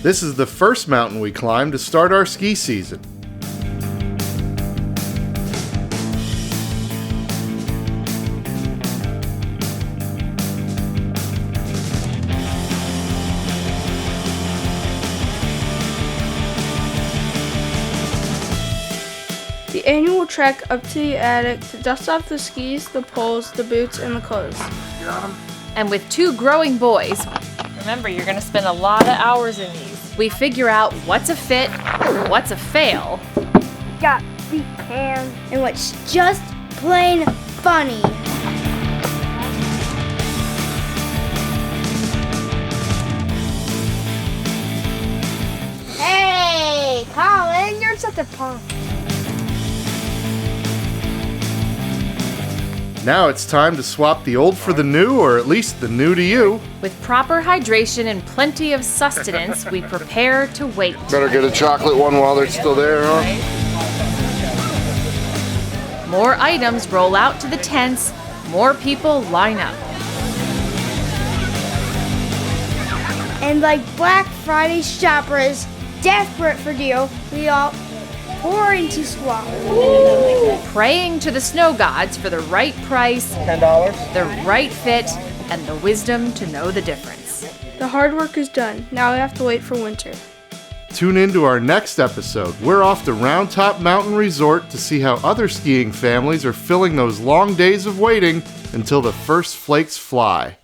This is the first mountain we climbed to start our ski season. The annual trek up to the attic to dust off the skis, the poles, the boots, and the clothes. And with 2 growing boys, remember, you're going to spend a lot of hours in these. we figure out what's a fit, what's a fail, Got feet cans, and what's just plain funny. Hey, Colin, you're such a punk. Now it's time to swap the old for the new, or at least the new to you. with proper hydration and plenty of sustenance, we prepare to wait. Better get a chocolate one while they're still there, huh? More items roll out to the tents, more people line up. And like Black Friday shoppers, desperate for deal, we all pour into swap. Praying to the snow gods for the right price, $10. the right fit, and the wisdom to know the difference. The hard work is done. Now we have to wait for winter. Tune in to our next episode. We're off to Round Top Mountain Resort to see how other skiing families are filling those long days of waiting until the first flakes fly.